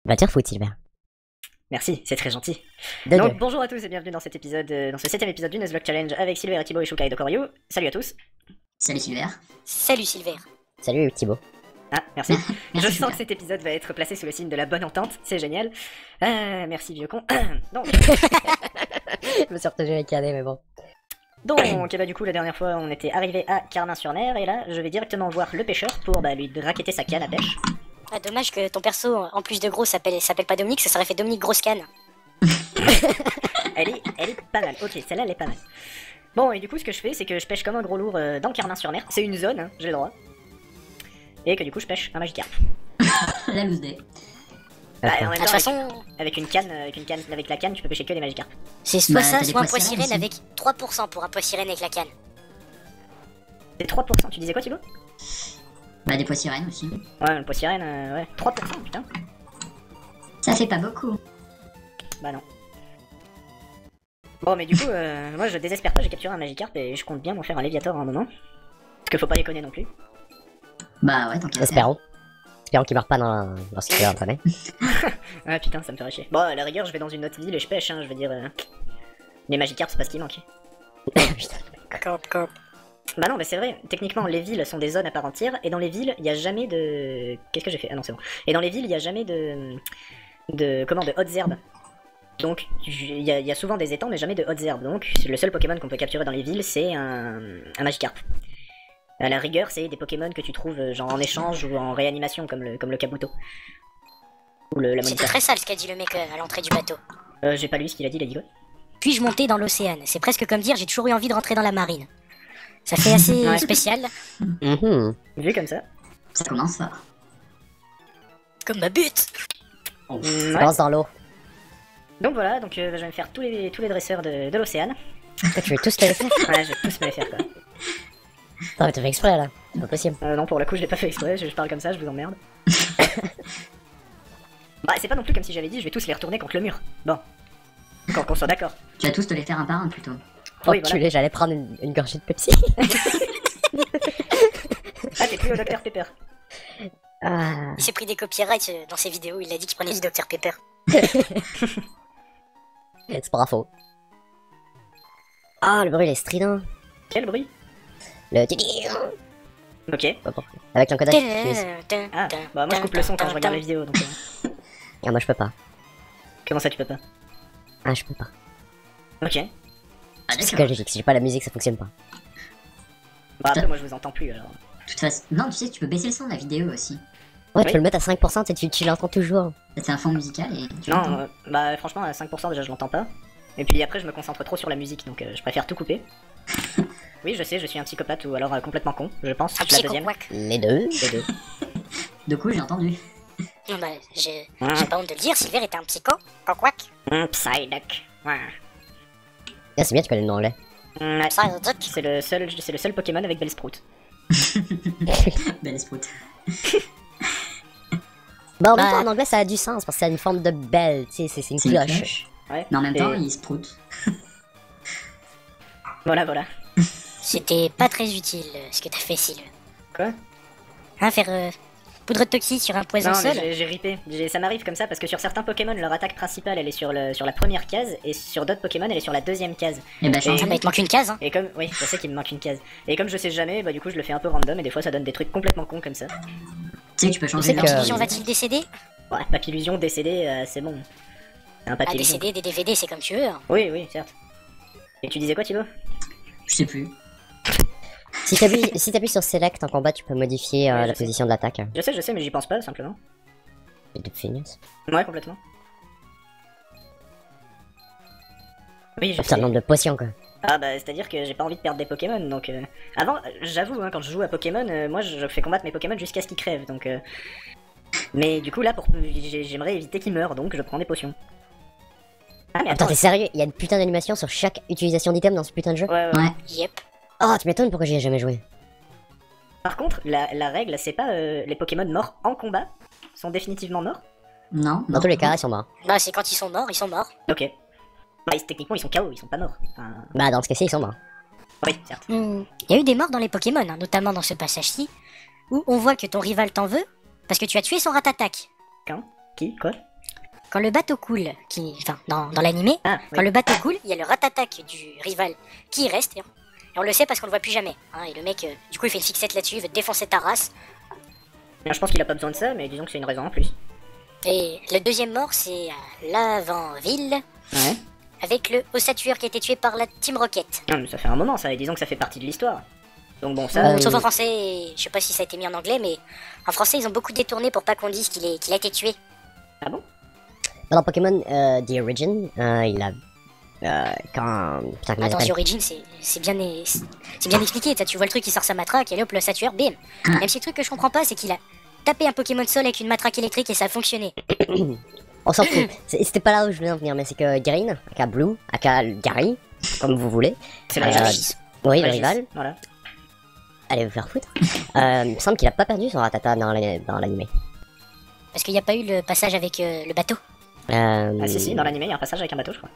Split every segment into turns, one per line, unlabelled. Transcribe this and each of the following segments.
Va dire foot, Sylvain.
Merci, c'est très gentil.
De
Donc
deux.
bonjour à tous et bienvenue dans cet épisode, dans ce 7ème épisode du Nuzlocke Challenge avec Silver et Thibaut et Shukai de Koryu. Salut à tous.
Salut Silver.
Salut Silver.
Salut Thibaut.
Ah, merci.
Merci,
Je sens
Shukai.
que cet épisode va être placé sous le signe de la bonne entente, c'est génial. Merci vieux con. Donc,
Je me suis retenu avec cadet, mais bon.
et bah du coup la dernière fois on était arrivé à Carmin-sur-Ner et là je vais directement voir le pêcheur pour lui raqueter sa canne à pêche.
Ah, dommage que ton perso, en plus de gros, s'appelle pas Dominique, ça serait fait Dominique Grosse Canne.
Elle est pas mal, ok celle-là elle est pas mal. Bon et du coup ce que je fais c'est que je pêche comme un gros lourd dans Carmin-sur-Ner, c'est une zone, hein, j'ai le droit. Et que du coup je pêche un Magikarp.
La loose day.
Bah, en
D'accord.
même
De toute
temps,
façon,
avec la canne tu peux pêcher que des Magikarp.
c'est soit
Bah,
ça,
t'as des
soit un
pois
poids
sirènes
sirène
aussi.
avec 3% pour un poids sirène avec la canne.
C'est 3%, tu disais quoi Thibaut?
Bah des pois sirènes aussi.
Ouais, le poids sirène, ouais. 3%, putain.
Ça fait pas beaucoup.
Bah non. Bon, mais du coup, moi je désespère pas, j'ai capturé un Magikarp et je compte bien m'en faire un Léviator à un moment. Parce qu'il faut pas déconner non plus.
Bah ouais, tant qu'à faire.
Espérons. Espérons qu'il meurt pas dans ce qu'il est entraîné.
Ah putain, ça me ferait chier. Bon, à la rigueur, je vais dans une autre ville et je pêche, hein, je veux dire. Les Magikarp, c'est pas ce qui manque.
Putain.
Cop.
Bah non, mais c'est vrai, techniquement, les villes sont des zones à part entière et dans les villes, il y a jamais de. Qu'est-ce que j'ai fait? Ah non, c'est bon. Et dans les villes, il y a jamais de. De hautes herbes. Donc, il y a souvent des étangs, mais jamais de hautes herbes. Donc, le seul Pokémon qu'on peut capturer dans les villes, c'est un Magikarp. À la rigueur, c'est des Pokémon que tu trouves genre en échange ou en réanimation, comme le Kabuto. Ou la
C'était
Monitor.
très sale ce qu'a dit le mec à l'entrée du bateau.
J'ai pas lu ce qu'il a dit quoi?
Puis-je monter dans l'océan? C'est presque comme dire j'ai toujours eu envie de rentrer dans la marine. Ça fait assez
Ouais.
spécial.
Mhm.
Vu comme ça.
Ça commence fort.
Comme ma butte.
Ça
Ouais.
commence dans l'eau.
Donc voilà, donc je vais me faire tous les dresseurs de l'océan.
Toi, tu veux tous les faire?
Ouais, je vais tous me les faire quoi.
Non, mais t'as fait exprès là. C'est pas possible.
Non, pour le coup, je l'ai pas fait exprès, je parle comme ça, je vous emmerde. Bah, c'est pas non plus comme si j'avais dit je vais tous les retourner contre le mur. Bon. Qu'on soit d'accord.
Tu vas tous te les faire un par un plutôt.
Oui,
Enculé,
voilà.
j'allais prendre une gorgée de Pepsi.
Ah, t'es plus au Dr Pepper.
Ah.
Il s'est pris des copyrights dans ses vidéos, il a dit qu'il prenait du Dr Pepper.
C'est pas faux. Ah, le bruit il est strident.
Quel bruit?
Le
Ok.
avec l'encodage.
Ah, bah moi je coupe le son quand je regarde les vidéos, donc...
Et moi je peux pas.
Comment ça tu peux pas?
Ah, je peux pas.
Ok.
Ah
C'est
d'accord.
psychologique. Si j'ai pas la musique, ça fonctionne pas.
Bah après moi je vous entends plus alors.
De toute façon, non, tu sais, tu peux baisser le son de la vidéo aussi.
Ouais,
Oui.
tu peux le mettre à 5%, tu l'entends toujours.
C'est un fond musical et tu
Non,
l'entends.
bah franchement à 5% déjà je l'entends pas. Et puis après je me concentre trop sur la musique, donc je préfère tout couper. Oui je sais, je suis un psychopathe ou alors complètement con, je pense,
Un
c'est la deuxième.
psycho-quack.
Les deux.
Les deux.
De coup, j'ai entendu.
Non, bah, j'ai pas honte de le dire, Silver était un psycho. Quack.
Psyduck. Ouais.
Ah, c'est bien, tu connais le nom anglais.
Ouais.
Psyduck.
C'est le seul Pokémon avec Bellsprout.
Belle sprout.
Bah, en même
Bah.
temps, en anglais, ça a du sens parce que ça a une forme de belle, tu sais, c'est une
C'est une
cloche.
cloche.
Ouais.
Mais en même temps,
Et-
il sprout.
Voilà.
C'était pas très utile ce que t'as fait, Silver.
Quoi?
Hein, faire poudre de toxi sur un poison
Non,
seul?
mais j'ai ripé. Ça m'arrive comme ça parce que sur certains Pokémon, leur attaque principale elle est sur la première case et sur d'autres Pokémon elle est sur la deuxième case.
Et bah,
Ah,
change.
bah, il te manque une case, hein.
Et comme, oui, je sais qu'il me manque une case. Et comme je sais jamais, bah du coup je le fais un peu random et des fois ça donne des trucs complètement cons comme ça.
Tu sais que tu peux changer
sais
l'ordre.
que-
Illusion va-t-il décéder?
Ouais, Papillusion, décédé, c'est bon. C'est un
Ah,
Papillusion.
décéder des DVD, c'est comme tu veux. Hein.
Oui, certes. Et tu disais quoi Thibaut?
Je sais plus.
Si t'appuies sur Select en combat, tu peux modifier
Ouais, je
la
sais.
position de l'attaque.
Je sais, mais j'y pense pas simplement.
Et de finesse.
Ouais, complètement. Oui, je
Putain,
sais.
le nombre de potions, quoi.
Ah bah c'est-à-dire que j'ai pas envie de perdre des Pokémon donc avant j'avoue hein, quand je joue à Pokémon moi je fais combattre mes Pokémon jusqu'à ce qu'ils crèvent donc mais du coup là j'aimerais éviter qu'ils meurent donc je prends des potions. Ah mais
Attends,
attends.
t'es sérieux? Il y a une putain d'animation sur chaque utilisation d'item dans ce putain de jeu?
Ouais.
Ouais.
Yep.
Oh, tu m'étonnes pourquoi j'y ai jamais joué.
Par contre la règle c'est pas les Pokémon morts en combat sont définitivement morts.
Non.
Dans tous les cas, ils sont morts.
Bah, c'est quand ils sont morts, ils sont morts.
Ok. Bah techniquement ils sont KO, ils sont pas morts. Enfin,
Bah, dans ce cas-ci, ils sont morts.
oui certes.
Il y a eu des morts dans les Pokémon, hein, notamment dans ce passage-ci, où on voit que ton rival t'en veut parce que tu as tué son Ratatac.
Quand? Qui? Quoi?
quand le bateau coule, enfin dans l'animé,
Ah,
quand
oui.
le bateau coule, il y a le rat-attaque du rival qui y reste. Et on le sait parce qu'on le voit plus jamais. Hein, et le mec, du coup, il fait une fixette là-dessus, il veut te défoncer ta race.
Je pense qu'il a pas besoin de ça, mais disons que c'est une raison en plus.
Et le deuxième mort, c'est à l'avant-ville,
Ouais.
avec le ossature qui a été tué par la Team Rocket.
Ah, mais ça fait un moment ça, et disons que ça fait partie de l'histoire. Donc bon, ça...
Sauf en français, et je sais pas si ça a été mis en anglais, mais en français, ils ont beaucoup détourné pour pas qu'on dise qu'il a été tué.
Ah bon?
Dans Pokémon The Origin, il a. Quand. Putain, comment il
Attends,
s'appelle
The Origin, c'est bien expliqué. Tu vois le truc qui sort sa matraque, et là, hop, l'ossature, bim. Même si le truc que je comprends pas, c'est qu'il a tapé un Pokémon sol avec une matraque électrique et ça a fonctionné.
On s'en fout. C'était pas là où je voulais en venir, mais c'est que Green, aka Blue, aka Gary, comme vous voulez.
C'est le
Euh,
rival.
Oui, le
Régis,
rival.
Voilà.
Allez vous faire foutre. Il me semble qu'il a pas perdu son Ratata dans l'animé.
Parce qu'il n'y a pas eu le passage avec le bateau.
Ah si, dans l'animé, il y a un passage avec un bateau, je crois.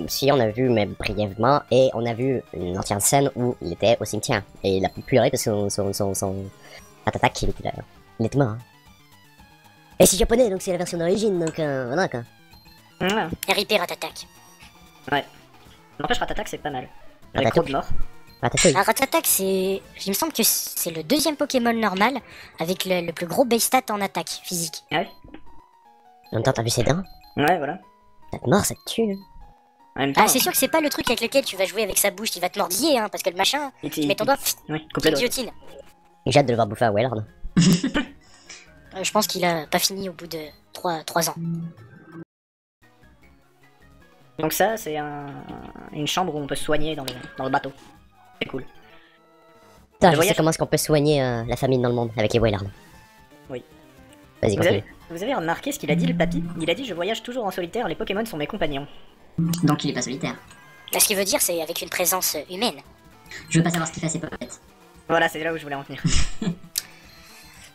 Si, on a vu, mais brièvement, et on a vu une ancienne scène où il était au cimetière. Et il a pu pleurer parce que son Ratata, il était là. Il était mort. Hein. Et c'est japonais, donc c'est la version d'origine, donc voilà quoi.
Ouais.
RIP Rat-Attack.
N'empêche, Ratatak, c'est pas mal.
Ratatak.
Avec trop de morts.
Ratata,
Un Rat-Attack, c'est. Il me semble que c'est le deuxième Pokémon normal avec le plus gros base stat en attaque physique.
Ah ouais?
en même temps, t'as vu ses dents?
Ouais, voilà.
Ça te mord, ça te tue. Hein.
En même temps,
Ah, c'est sûr que c'est pas le truc avec lequel tu vas jouer avec sa bouche qui va te mordiller, hein, parce que le machin, tu mets ton doigt,
Oui, coupe le doigt.
guillotine.
J'ai hâte de le voir bouffer à Wailord.
Je pense qu'il a pas fini au bout de 3 ans.
Donc ça, c'est une chambre où on peut se soigner dans le bateau. C'est cool.
Putain,
Le
je sais
voyage-
comment est-ce qu'on peut soigner la famine dans le monde avec les Wailord.
Oui.
Vas-y,
Vous avez,
continue.
vous avez remarqué ce qu'il a dit, le papy? Il a dit: je voyage toujours en solitaire, les Pokémon sont mes compagnons.
Donc il est pas solitaire.
Là, ce qu'il veut dire, c'est avec une présence humaine.
Je veux pas savoir ce qu'il fait à ses potes.
Voilà, c'est là où je voulais en venir.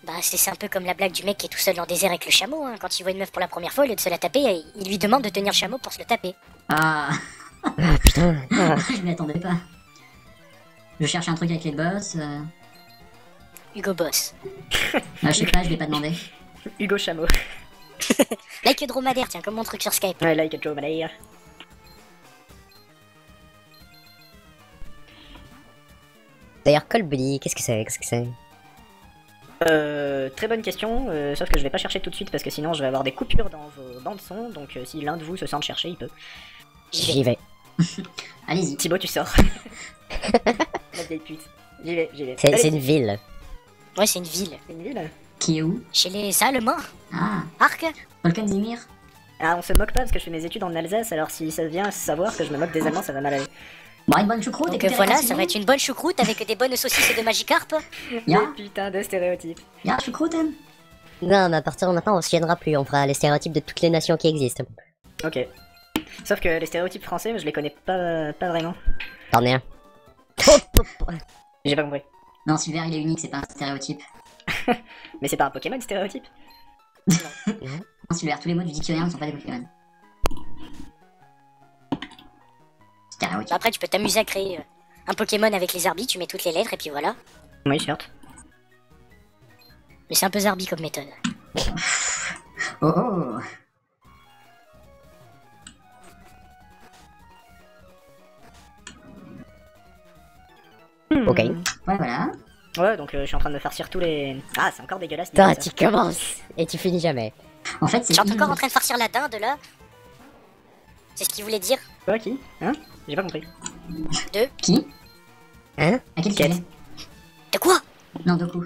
Bah, c'est un peu comme la blague du mec qui est tout seul dans le désert avec le chameau, hein. Quand il voit une meuf pour la première fois, au lieu de se la taper, il lui demande de tenir le chameau pour se le taper.
Ah,
Ah putain. Ah.
je m'y attendais pas. Je cherche un truc avec les boss.
Hugo Boss.
Je sais pas, je l'ai pas demandé.
Hugo Chameau.
Like dromadaire, tiens, comme mon truc sur Skype.
Ouais, like a Joe Malaya.
D'ailleurs, Call Buddy, qu'est-ce que c'est? Qu'est-ce que c'est?
Très bonne question, sauf que je vais pas chercher tout de suite parce que sinon je vais avoir des coupures dans vos bandes son, donc si l'un de vous se sent de chercher, il peut.
J'y vais.
Allez-y.
Thibaut, tu sors. La vieille pute. J'y vais, j'y vais.
C'est
Allez,
une ville.
Ouais, c'est une ville.
c'est une ville.
Qui est où?
Chez les Allemands,
Ah,
Arc.
Volkanzimir.
Ah, on se moque pas parce que je fais mes études en Alsace, alors si ça vient savoir que je me moque des Allemands, ça va mal aller.
Bon, une bonne choucroute.
Donc
écoutez,
voilà, ça
réconciliez.
va être une bonne choucroute avec des bonnes saucisses de Magikarp.
Ya,
Des putains de stéréotypes.
ya, choucroute. Hein.
Non, mais à partir de maintenant, on se tiendra plus. On fera les stéréotypes de toutes les nations qui existent.
Ok. Sauf que les stéréotypes français, je les connais pas vraiment.
T'en es un.
J'ai pas compris.
Non, Silver, il est unique, c'est pas un stéréotype.
Mais c'est pas un Pokémon stéréotype?
Non, Silver, tous les mots du dictionnaire ne sont pas des Pokémon. Stéréotype.
Après, tu peux t'amuser à créer un Pokémon avec les Zarbi, tu mets toutes les lettres et puis voilà.
Oui, certes.
Mais c'est un peu Zarbi comme méthode.
Oh oh.
Ok.
Ouais, voilà.
Ouais, donc je suis en train de me farcir tous les... Ah, c'est encore dégueulasse.
Putain,
ça.
tu commences et tu finis jamais.
En fait, c'est.
Tu es encore en train de farcir la dinde là. C'est ce qu'il voulait dire.
Quoi, qui? Hein? J'ai pas compris.
Qui?
Hein?
À quel
Quête.
sujet?
De quoi?
Non, Doku.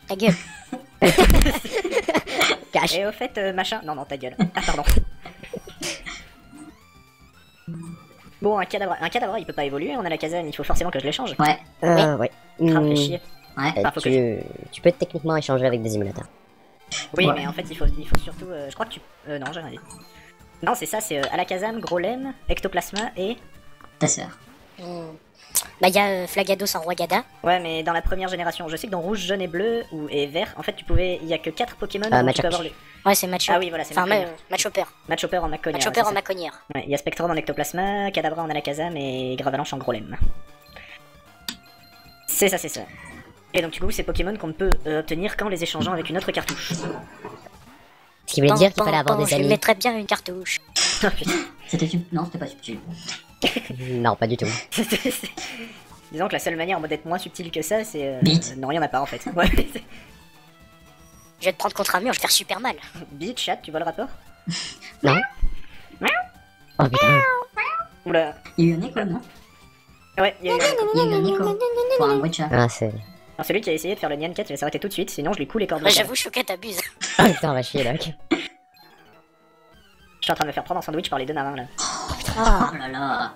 Ta gueule.
Cache.
Et au fait, machin... Non, non, ta gueule. Ah, pardon. Bon, un cadavre, il peut pas évoluer, on a la caserne, il faut forcément que je l'échange.
Ouais,
Ouais.
Ah, fais
Hmm,
chier.
ouais.
Enfin, faut que
tu peux techniquement échanger avec des émulateurs.
Oui,
Ouais.
mais en fait, il faut surtout... je crois que tu... non, j'ai rien dit. Non, c'est ça, c'est Alakazam, Grolem, Ectoplasma et...
Ta sœur.
Bah, il y a Flagados en Roi Gada.
Ouais, mais dans la première génération, je sais que dans rouge, jaune et bleu, et vert, en fait, tu pouvais... Il y a que 4 Pokémon où tu
Machoke.
peux avoir le...
Ouais, c'est Macho.
Ah oui, voilà, c'est
Enfin,
Machoke.
Machopper.
Machopper en Maconia.
Machopper
ouais,
en
c'est ça.
Maconnière.
Ouais, il y a Spectrum en Ectoplasma, Kadabra en Alakazam et Gravalanche en Grolem. C'est ça, c'est ça. Et donc du coup, ces Pokémon qu'on ne peut obtenir qu'en les échangeant avec une autre cartouche.
Ce qui voulait dire qu'il fallait avoir des
Je lui
amis.
mettrais bien une cartouche.
Ah, putain.
Non, c'était pas subtil.
Non, pas du tout.
Disons que la seule manière d'être moins subtil que ça, c'est.
Bite.
Non, il y en a pas en fait. Ouais,
Je vais te prendre contre un mur, je vais faire super mal.
Bite, chat, tu vois le rapport?
Non. Oh putain.
Oula.
Il y a eu un écho, non?
Ouais, il y a eu.
Il y a eu un écho. Pour un bruit de chat.
Ah, c'est.
Alors, celui qui a essayé de faire le Nyan 4, il va s'arrêter tout de suite, sinon je lui coule les cordes
Moi,
vocales.
j'avoue, Chouka t'abuse.
Ah putain, on va chier, Doc.
Je suis en train de me faire prendre en sandwich par les deux marins là.
Ah.
Oh là là.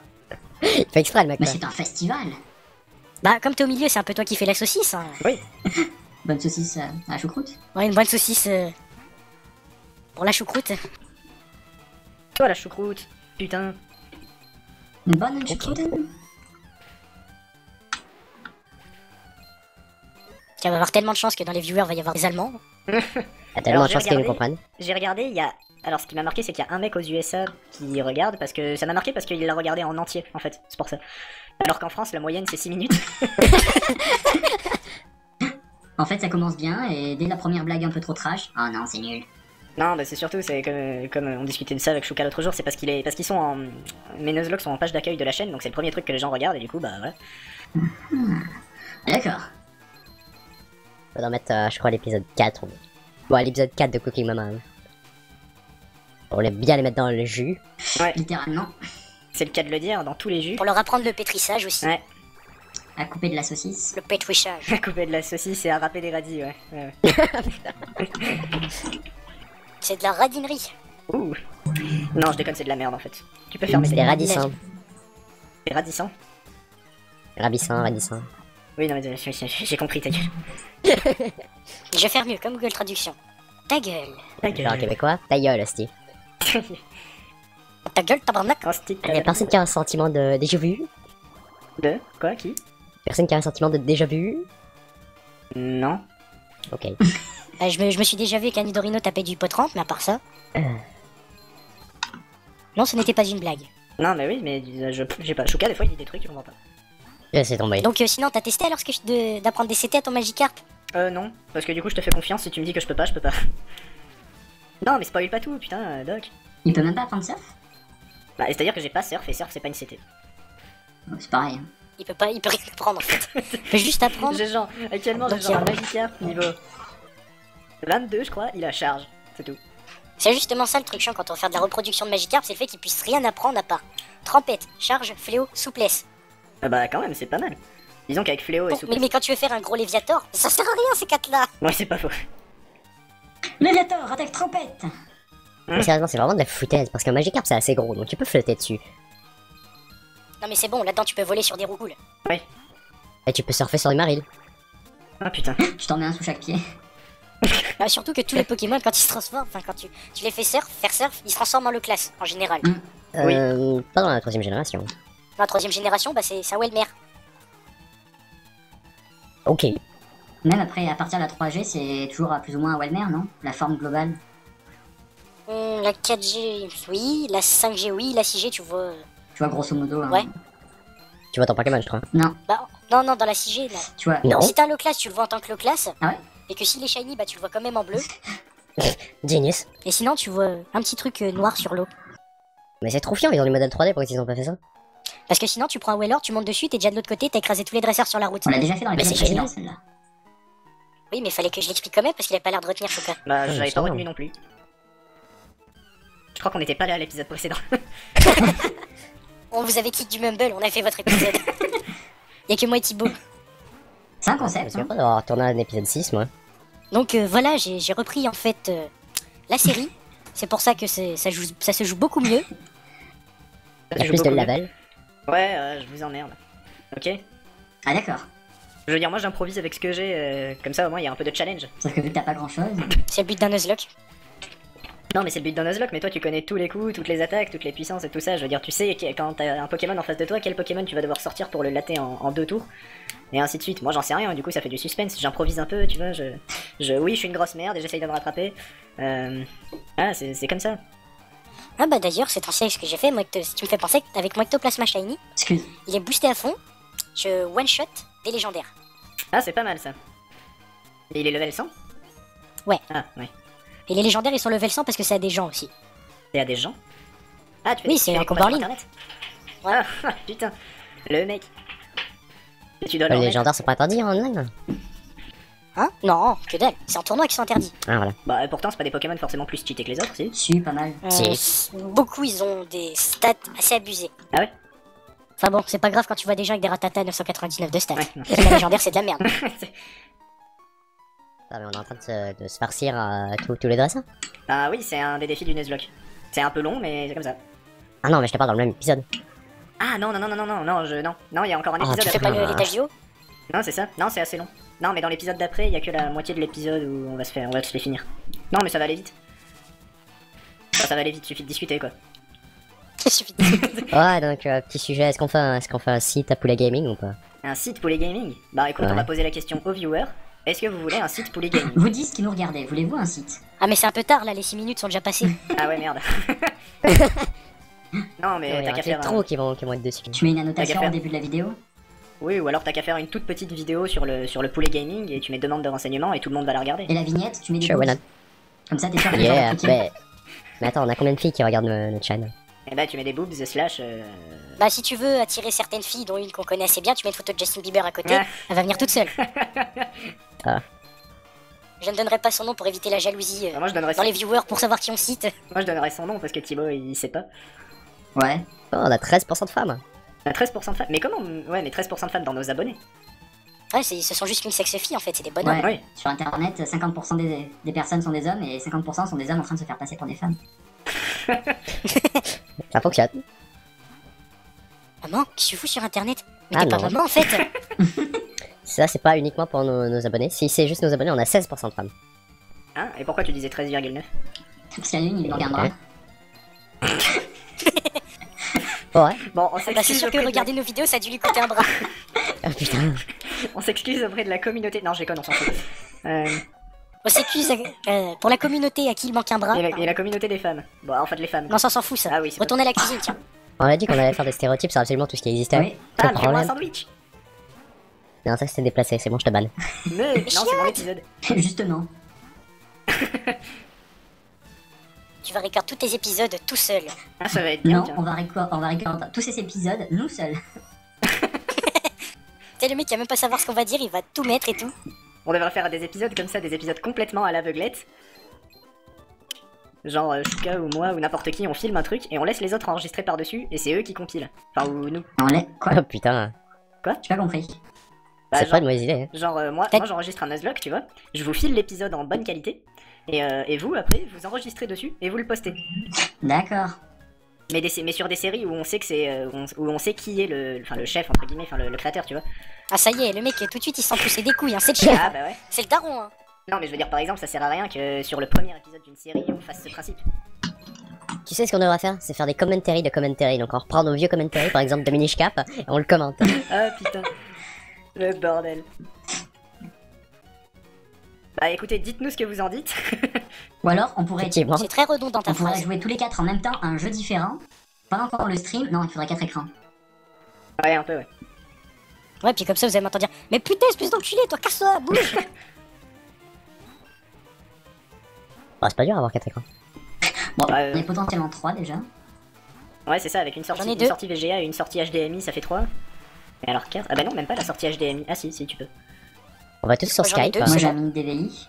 Il fait exprès, le mec.
Mais
quoi.
c'est un festival.
Bah, comme t'es au milieu, c'est un peu toi qui fais la saucisse. Hein.
Oui.
Bonne saucisse à la choucroute.
Ouais, une bonne saucisse pour la choucroute.
Toi la choucroute, putain.
Une bonne choucroute.
Tu vas avoir tellement de chance que dans les viewers, va y avoir des Allemands.
T'as tellement
Alors,
de chance
j'ai
qu'ils nous
regardé-
comprennent.
J'ai regardé, il y a. Alors, ce qui m'a marqué, c'est qu'il y a un mec aux USA qui regarde, parce que ça m'a marqué parce qu'il l'a regardé en entier, en fait, c'est pour ça. Alors qu'en France, la moyenne c'est 6 minutes.
En fait, ça commence bien et dès la première blague un peu trop trash. Oh non, c'est nul.
Non, bah c'est surtout, c'est comme on discutait de ça avec Chouka l'autre jour, c'est parce qu'ils sont en. Mes Nuzlocke sont en page d'accueil de la chaîne, donc c'est le premier truc que les gens regardent, et du coup, bah voilà.
D'accord.
Faudra mettre, je crois, l'épisode 4. Bon, l'épisode 4 de Cooking Mama. hein. Pour bien les mettre dans le jus.
Ouais,
Littéralement.
c'est le cas de le dire, dans tous les jus.
Pour leur apprendre le pétrissage aussi.
Ouais,
À couper de la saucisse.
Le pétrissage.
à couper de la saucisse et à râper des radis, ouais. Ouais,
C'est de la radinerie.
ouais. Ouh. Non, je déconne, c'est de la merde en fait. Tu peux fermer
C'est
tes
radissant.
C'est radissant.
Ravissant, radissant.
Oui, non, mais j'ai compris, ta gueule.
Je vais faire mieux, comme Google Traduction. Ta gueule.
Ta
Genre
gueule.
québécois, ta gueule, Steve.
Ta gueule, tabarnak.
Un stick.
Il y a personne qui a un sentiment de déjà vu.
De quoi, qui?
Personne qui a un sentiment de déjà vu.
Non.
Ok.
Je me suis déjà vu qu'Annie Dorino tapait du pot 30, mais à part ça. Non, ce n'était pas une blague.
Non, mais oui, mais j'ai pas. Chouka, des fois, il dit des trucs, je comprends pas.
Laissez tomber.
Donc, sinon, t'as testé alors d'apprendre des CT à ton Magikarp?
Non, parce que du coup, je te fais confiance, si tu me dis que je peux pas, je peux pas. Non, mais spoil pas tout, putain, Doc.
Il peut même pas apprendre surf.
Bah, c'est-à-dire que j'ai pas surf, et surf, c'est pas une CT.
Oh, c'est pareil.
Il peut rien apprendre en fait. Il peut juste apprendre.
J'ai genre, actuellement, j'ai
Donc,
genre un
il y a-
Magikarp niveau 22, je crois, il a charge, c'est tout.
C'est justement ça le truc chiant quand on va faire de la reproduction de Magikarp, c'est le fait qu'il puisse rien apprendre à part trempette, charge, fléau, souplesse.
Ah bah, quand même, c'est pas mal. Disons qu'avec Fléau et
Bon,
Souplesse.
mais quand tu veux faire un gros Léviator, ça sert à rien ces 4-là.
Ouais, c'est pas faux.
Léviator, attaque trompette.
Mais sérieusement, c'est vraiment de la foutaise. Parce qu'un Magikarp, c'est assez gros, donc tu peux flotter dessus.
Non mais c'est bon, là-dedans tu peux voler sur des roucoules.
Ouais.
Et tu peux surfer sur des marils.
Ah putain.
Tu t'en mets un sous chaque pied.
Bah, surtout que tous les Pokémon, quand ils se transforment, enfin quand tu les fais faire surf, ils se transforment en le classe en général.
Oui.
Pas dans la 3ème génération.
Dans la 3ème génération, bah c'est ça Welmer.
Ok.
Même après, à partir de la 3G, c'est toujours plus ou moins un Welmer, non? La forme globale.
La 4G, oui, la 5G, oui, la 6G, tu vois.
Tu vois, grosso modo. hein.
Ouais.
Tu vois ton Pokémon, je crois.
Non,
Bah, non, dans la 6G, là.
tu vois.
Non.
Si t'as un low class, tu le vois en tant que low class.
Ah ouais?
Et que s'il est shiny, bah tu le vois quand même en bleu.
Genius.
Et sinon, tu vois un petit truc noir sur l'eau.
Mais c'est trop chiant, ils ont les modèles 3D, pourquoi ils ont pas fait ça?
Parce que sinon, tu prends un Wheeler, tu montes dessus, t'es déjà de l'autre côté, t'as écrasé tous les dresseurs sur la route.
On l'a déjà fait dans
Mais
l'épisode
c'est
précédent,
génial.
celle-là.
Oui, mais fallait que je l'explique quand même parce qu'il a pas l'air de retenir Chouka.
Bah, j'avais
ça
pas
va.
retenu non plus. Je crois qu'on était pas là à l'épisode précédent.
On vous avait kick du Mumble, on a fait votre épisode. Y'a que moi et Thibaut.
C'est un
Je me
concept,
souviens
hein.
pas d'avoir tourné un épisode 6, moi.
Donc voilà, j'ai repris en fait la série. C'est pour ça que ça se joue beaucoup mieux.
Il y a plus de level.
Ouais, je vous emmerde. Ok.
Ah, d'accord.
Je veux dire, moi j'improvise avec ce que j'ai, comme ça au moins il y a un peu de challenge.
Sauf que vu que t'as pas grand chose.
C'est le but d'un Nuzlocke.
Non, mais c'est le but d'un Nuzlocke, mais toi tu connais tous les coups, toutes les attaques, toutes les puissances et tout ça. Je veux dire, tu sais quand t'as un Pokémon en face de toi, quel Pokémon tu vas devoir sortir pour le latter en 2 tours. Et ainsi de suite. Moi j'en sais rien, du coup ça fait du suspense. J'improvise un peu, tu vois. Oui, je suis une grosse merde et j'essaye de me rattraper. Ah, c'est comme ça.
Ah bah d'ailleurs, c'est ancien ce que j'ai fait. Si tu me fais penser qu'avec mon Ectoplasma Shiny,
Excuse.
il est boosté à fond. Je one-shot des légendaires.
Ah, c'est pas mal ça. Et il est level 100?
Ouais.
Ah, ouais.
Et les légendaires, ils sont level 100 parce que c'est à des gens aussi.
Il y a des gens. Ah, tu fais,
Oui,
tu
c'est
fais
un
des
combat en
combats sur
ligne.
Internet. Ah, putain. Le mec. Et tu dois
Les
leur mettre...
légendaires sont pas interdits en online.
Hein? Non, que dalle. C'est en tournoi qui sont interdits.
Ah voilà.
Bah pourtant c'est pas des Pokémon forcément plus cheatés que les autres, si.
Si, pas mal.
Beaucoup, ils ont des stats assez abusées.
Ah ouais.
Enfin bon, c'est pas grave quand tu vois des gens avec des Ratata 999 de stats.
Ouais, non.
Et la légendaire, c'est de la merde.
Ah, mais on est en train de se farcir tous les dresseurs.
Ah oui, c'est un des défis du Nuzlocke. C'est un peu long, mais c'est comme ça.
Ah non, mais je te parle dans le même épisode.
Ah non, non, il y a encore un
Ah,
épisode
tu
Tu fais
après.
pas l'étage du haut?
Non, c'est ça. Non, c'est assez long. Non, mais dans l'épisode d'après, il y a que la moitié de l'épisode où on va se les finir. Non, mais ça va aller vite. Ça va aller vite, suffit de discuter quoi.
Il suffit de...
Ouais, donc petit sujet, est-ce qu'on fait un site à Poulet Gaming ou pas?
Un site Poulet Gaming. Bah écoute,
Ouais.
on va poser la question aux viewers. Est-ce que vous voulez un site Poulet Gaming?
Vous dites ce qui nous regardez, voulez-vous un site?
Ah mais c'est un peu tard là, les 6 minutes sont déjà passées.
Ah ouais, merde. Non, mais
Il y
t'as
a
qu'à
un
faire
trop qui vont être dessus.
Tu mets une annotation
T'as qu'à
au
faire.
début de la vidéo?
Oui, ou alors t'as qu'à faire une toute petite vidéo sur le Poulet Gaming et tu mets demande de renseignements et tout le monde va la regarder.
Et la vignette, tu mets des
Sure, why
boobs.
not?
Comme ça, t'es sûr que les gens
Yeah,
vont cliquer.
mais attends, on a combien de filles qui regardent notre chaîne?
Et bah tu mets des boobs slash...
Bah si tu veux attirer certaines filles, dont une qu'on connaît assez bien, tu mets une photo de Justin Bieber à côté,
Ouais.
elle va venir toute seule.
Ah.
Je ne donnerai pas son nom pour éviter la jalousie
Moi je donnerais
dans les viewers pour savoir qui on cite.
Moi je donnerais son nom parce que Thibaut il sait pas.
Ouais.
Oh, on a 13% de femmes.
On a 13% de femmes. Mais comment? Ouais, mais 13% de femmes dans nos abonnés.
Ouais, ce sont juste qu'une sexe-fille en fait, c'est des bonhommes.
Ouais.
Oui.
Sur internet, 50% des personnes sont des hommes et 50% sont des hommes en train de se faire passer pour des femmes.
Ça fonctionne.
Maman, qu'est-ce que tu fous sur internet? Mais
Ah,
t'es pas
non.
maman en fait.
Ça, c'est pas uniquement pour nos abonnés. Si c'est juste nos abonnés, on a 16% de femmes.
Hein? Et pourquoi tu disais 13,9?
Parce qu'il y en a une, il manque un bras.
Ouais.
Bon, on
Bah c'est
s'excuse
sûr que
auprès, de
regarder nos vidéos, ça a dû lui coûter un bras.
Ah putain.
on s'excuse auprès de la communauté. Non, j'ai con, on s'en fout.
On s'excuse pour la communauté à qui il manque un bras.
Et la communauté des femmes. Bon, en fait, les femmes.
Non, ça on s'en fout ça.
Ah oui, c'est
Retournez à la cuisine, tiens.
On a dit qu'on allait faire des stéréotypes sur absolument tout ce qui existait.
Oui.
Pas
Ah,
de
fais-moi un
problème.
sandwich!
Non, ça c'était déplacé, c'est bon, je te banne.
Mais non, c'est mon épisode.
Justement.
Tu vas regarder tous tes épisodes tout seul.
Ah, ça va être bien,
Non,
tiens.
on va regarder tous ces épisodes, nous seuls.
Tu sais, le mec qui va même pas savoir ce qu'on va dire, il va tout mettre et tout.
On devrait faire des épisodes comme ça, des épisodes complètement à l'aveuglette. Genre Shuka ou moi ou n'importe qui, on filme un truc et on laisse les autres enregistrer par-dessus et c'est eux qui compilent. Enfin, ou nous.
On l'est. Quoi?
Oh putain.
J'ai pas compris.
Bah,
C'est
genre,
pas une mauvaise idée. Hein.
genre, moi j'enregistre un Nuzlocke, tu vois. Je vous file l'épisode en bonne qualité. Et vous, après, vous enregistrez dessus et vous le postez.
D'accord.
Mais sur des séries où on sait que c'est. Où on sait qui est le chef, entre guillemets, enfin le créateur, tu vois.
Ah ça y est, le mec tout de suite il s'en pousser des couilles, hein. C'est le chef,
Ah
hein.
bah ouais.
C'est le daron, hein.
Non, mais je veux dire, par exemple, ça sert à rien que sur le premier épisode d'une série, on fasse ce principe.
Tu sais ce qu'on devrait faire? C'est faire des commentaries de commentaries. Donc on reprend nos vieux commentaries, par exemple de Minish Cap, et on le commente.
Ah putain. Le bordel. Bah écoutez, dites-nous ce que vous en dites.
Ou alors, on pourrait,
Effectivement.
C'est très redondant ta
on pourrait
phrase.
jouer tous les 4 en même temps à un jeu différent. Pendant qu'on le stream, non, il faudrait 4 écrans.
Ouais, un peu, ouais.
Ouais, puis comme ça vous allez m'entendre dire mais putain, espèce d'enculé, toi casse-toi, bouge.
Oh, c'est pas dur d'avoir 4 écrans.
Bon,
Ouais,
on est potentiellement 3 déjà.
Ouais, c'est ça, avec une
J'en ai
sortie,
deux.
VGA et une sortie HDMI, ça fait 3. Et alors 4. Ah bah non, même pas la sortie HDMI. Ah si, tu peux.
On va tous sur
Moi, j'en ai
Skype.
deux.
hein.
Moi
c'est
j'ai
bon.
un mini DVI.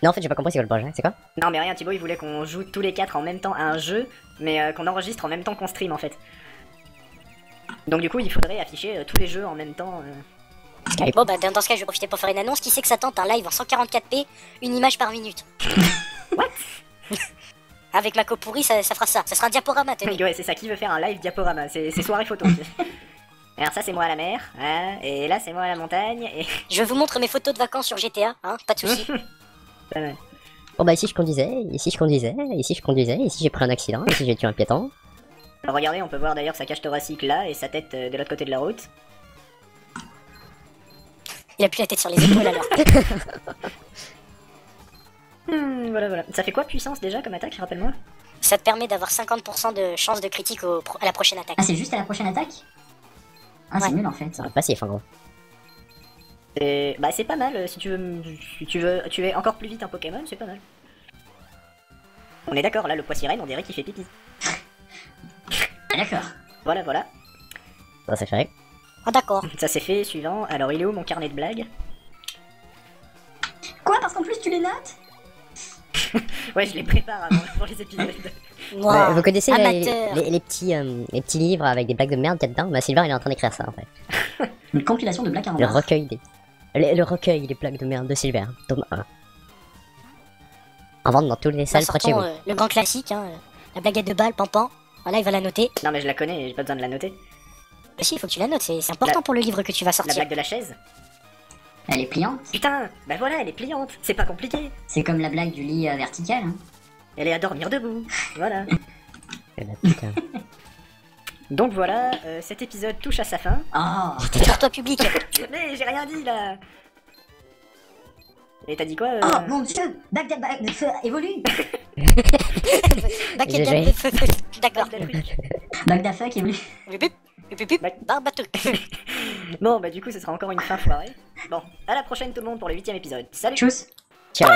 Non, en fait, j'ai pas compris c'est quoi le projet. C'est quoi?
Non, mais rien, Thibaut, il voulait qu'on joue tous les 4 en même temps à un jeu, mais qu'on enregistre en même temps qu'on stream en fait. Donc du coup, il faudrait afficher tous les jeux en même temps.
Bon bah dans ce cas je vais profiter pour faire une annonce. Qui sait que ça tente un live en 144p, une image par minute.
What?
Avec ma pourrie ça fera ça. Ça sera un diaporama, tenez.
Ouais, c'est ça, qui veut faire un live diaporama? C'est soirée photo. Alors ça, c'est moi à la mer, hein, et là, c'est moi à la montagne, et...
Je vous montre mes photos de vacances sur GTA, hein, pas de soucis.
Bon, bah ici je conduisais, ici je conduisais, ici je conduisais, ici j'ai pris un accident, ici j'ai tué un piéton.
Alors, regardez, on peut voir d'ailleurs sa cage thoracique là, et sa tête de l'autre côté de la route.
Il a plus la tête sur les épaules alors.
Voilà. Ça fait quoi puissance déjà comme attaque, rappelle-moi?
Ça te permet d'avoir 50% de chance de critique à la prochaine attaque.
Ah, c'est juste à la prochaine attaque? Ah, c'est
Ouais.
nul en fait.
C'est un passif en gros.
Bah c'est pas mal, si tu veux tuer encore plus vite un Pokémon, c'est pas mal. On est d'accord, là, le poissy-reine, on dirait qu'il fait pipi.
Ah, d'accord.
Voilà, voilà.
Ça c'est fait.
Ah d'accord.
Ça c'est fait, suivant. Alors, il est où mon carnet de blagues?
Quoi, parce qu'en plus tu les notes?
Ouais, je les prépare avant pour les épisodes.
Moi,
Vous connaissez
amateur.
les petits livres avec des blagues de merde qu'il y a dedans? Bah Sylvain il est en train d'écrire ça en fait.
Une compilation de blagues
Le
carambars.
recueil des... Le recueil des blagues de merde de Sylvain, tome 1. En vente dans toutes les
Bah,
salles près de chez
sortons,
vous.
le grand classique, hein, la blaguette de balle, Pampan. Voilà, il va la noter.
Non, mais je la connais, j'ai pas besoin de la noter.
Bah si, il faut que tu la notes, c'est important
La-
pour le livre que tu vas
La
sortir.
blague de la chaise?
Elle est pliante.
Putain, bah voilà, elle est pliante, c'est pas compliqué.
C'est comme la blague du lit vertical. Hein.
Elle est à dormir debout. Voilà.
Eh ben, putain.
Donc voilà, cet épisode touche à sa fin.
Oh,
Tais-toi public.
Mais j'ai rien dit là. Et t'as dit quoi
oh mon dieu, bague de feu évolue.
Baguette
GG.
de... D'accord.
Bague d'Afrique.
Bague d'affaire évolue.
Barbato.
Bon, bah du coup, ce sera encore une fin foirée. Bon, à la prochaine tout le monde pour le 8ème épisode. Salut.
Tchuss.
Ciao.